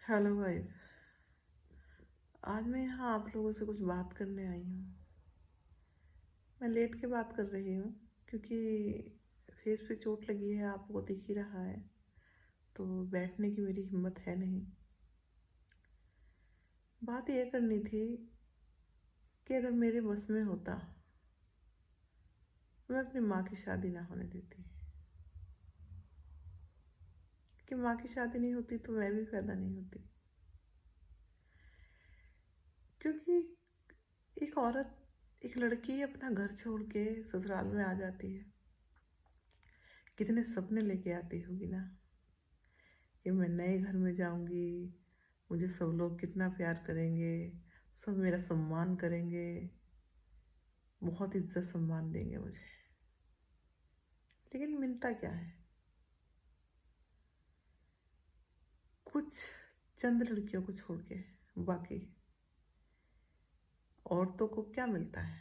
Hello guys. आज मैं यहाँ आप लोगों से कुछ बात करने आई हूँ। मैं लेट के बात कर रही हूँ क्योंकि फेस पे चोट लगी है, आपको दिख ही रहा है। तो बैठने की मेरी हिम्मत है नहीं। बात ये करनी थी कि अगर मेरे बस में होता तो मैं अपनी माँ की शादी ना होने देती, कि माँ की शादी नहीं होती तो मैं भी पैदा नहीं होती। क्योंकि एक औरत, एक लड़की अपना घर छोड़ के ससुराल में आ जाती है, कितने सपने लेके आती होगी ना, कि मैं नए घर में जाऊंगी, मुझे सब लोग कितना प्यार करेंगे, सब मेरा सम्मान करेंगे, बहुत इज्जत सम्मान देंगे मुझे। लेकिन मिलता क्या है? कुछ चंद लड़कियों को छोड़ के बाकी औरतों को क्या मिलता है?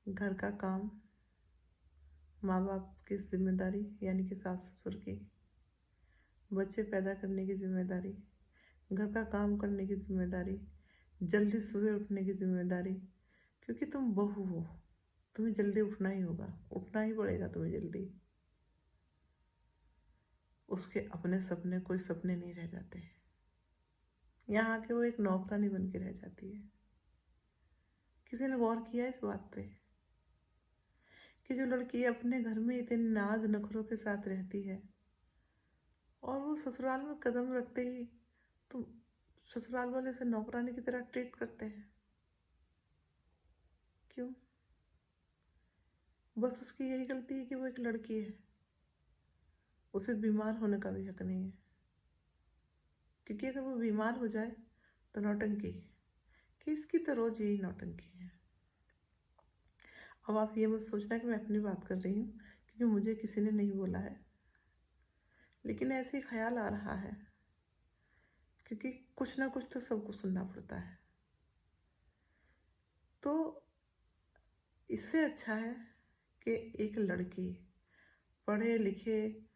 घर का काम, माँ बाप की जिम्मेदारी यानी कि सास ससुर की, बच्चे पैदा करने की जिम्मेदारी, घर का काम करने की जिम्मेदारी, जल्दी सुबह उठने की जिम्मेदारी। क्योंकि तुम बहू हो, तुम्हें जल्दी उठना ही होगा, उठना ही पड़ेगा तुम्हें जल्दी। उसके अपने सपने कोई सपने नहीं रह जाते। यहाँ आके वो एक नौकरानी बन के रह जाती है। किसी ने गौर किया इस बात पे कि जो लड़की अपने घर में इतने नाज नखरों के साथ रहती है और वो ससुराल में कदम रखते ही तो ससुराल वाले से नौकरानी की तरह ट्रीट करते हैं? क्यों? बस उसकी यही गलती है कि वो एक लड़की है, उसे बीमार होने का भी हक नहीं है। क्योंकि अगर वो बीमार हो जाए तो नौटंकी, कि इसकी तो रोज यही नौटंकी है। अब आप ये मत सोचना कि मैं अपनी बात कर रही हूँ, क्योंकि मुझे किसी ने नहीं बोला है, लेकिन ऐसे ही ख्याल आ रहा है। क्योंकि कुछ ना कुछ तो सबको सुनना पड़ता है। तो इससे अच्छा है कि एक लड़की पढ़े लिखे,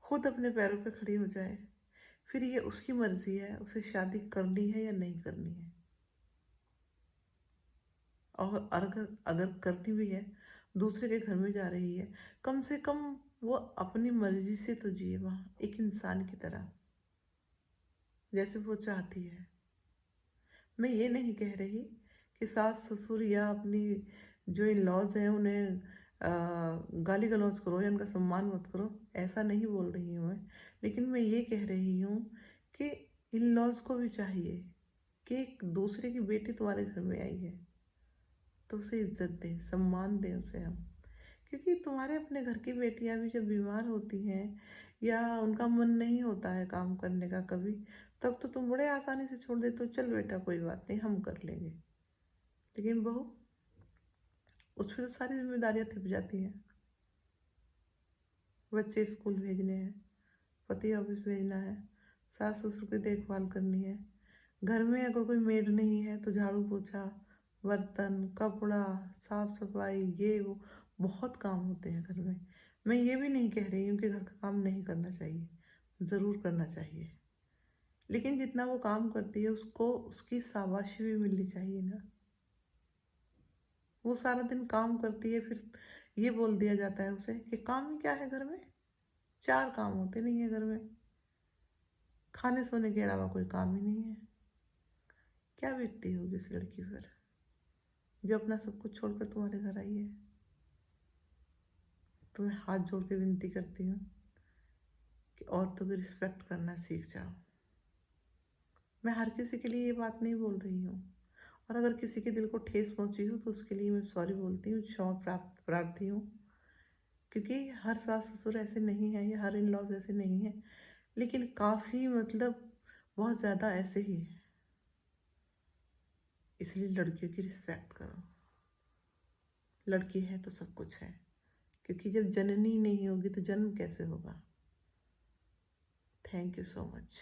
खुद अपने पैरों पे खड़ी हो जाए। फिर ये उसकी मर्जी है, उसे शादी करनी है या नहीं करनी है। और अगर अगर करनी भी है, दूसरे के घर में जा रही है, कम से कम वो अपनी मर्जी से तो जिए वहाँ, एक इंसान की तरह, जैसे वो चाहती है। मैं ये नहीं कह रही कि सास ससुर या अपनी जो इन लॉज हैं उन्हें गाली गलौज करो या उनका सम्मान मत करो, ऐसा नहीं बोल रही हूँ मैं। लेकिन मैं ये कह रही हूँ कि इन लॉज को भी चाहिए कि एक दूसरे की बेटी तुम्हारे घर में आई है तो उसे इज्जत दें, सम्मान दें उसे हम। क्योंकि तुम्हारे अपने घर की बेटियां भी जब बीमार होती हैं या उनका मन नहीं होता है काम करने का कभी, तब तो तुम बड़े आसानी से छोड़ देते हो, चल बेटा कोई बात नहीं हम कर लेंगे। लेकिन बहू, उस पर तो सारी जिम्मेदारियां थिप जाती हैं। बच्चे स्कूल भेजने हैं, पति ऑफिस भेजना है, सास ससुर की देखभाल करनी है, घर में अगर कोई मेड नहीं है तो झाड़ू पोछा, बर्तन, कपड़ा, साफ सफाई, ये वो बहुत काम होते हैं घर में। मैं ये भी नहीं कह रही हूँ कि घर का काम नहीं करना चाहिए, ज़रूर करना चाहिए। लेकिन जितना वो काम करती है उसको उसकी शाबाशी भी मिलनी चाहिए ना। वो सारा दिन काम करती है, फिर ये बोल दिया जाता है उसे कि काम ही क्या है घर में, चार काम होते नहीं है घर में, खाने सोने के अलावा कोई काम ही नहीं है। क्या बीतती होगी उस लड़की पर जो अपना सब कुछ छोड़कर तुम्हारे घर आई है? तुम्हें हाथ जोड़ के विनती करती हूँ कि औरतों की रिस्पेक्ट करना सीख जाओ। मैं हर किसी के लिए ये बात नहीं बोल रही हूँ, और अगर किसी के दिल को ठेस पहुंची हो तो उसके लिए मैं सॉरी बोलती हूँ, क्षमा प्राप्त प्रार्थी हूँ। क्योंकि हर सास ससुर ऐसे नहीं है या हर इन लॉज ऐसे नहीं है, लेकिन काफ़ी मतलब बहुत ज़्यादा ऐसे ही है। इसलिए लड़कियों की रिस्पेक्ट करो। लड़की है तो सब कुछ है, क्योंकि जब जननी नहीं होगी तो जन्म कैसे होगा? Thank you so much.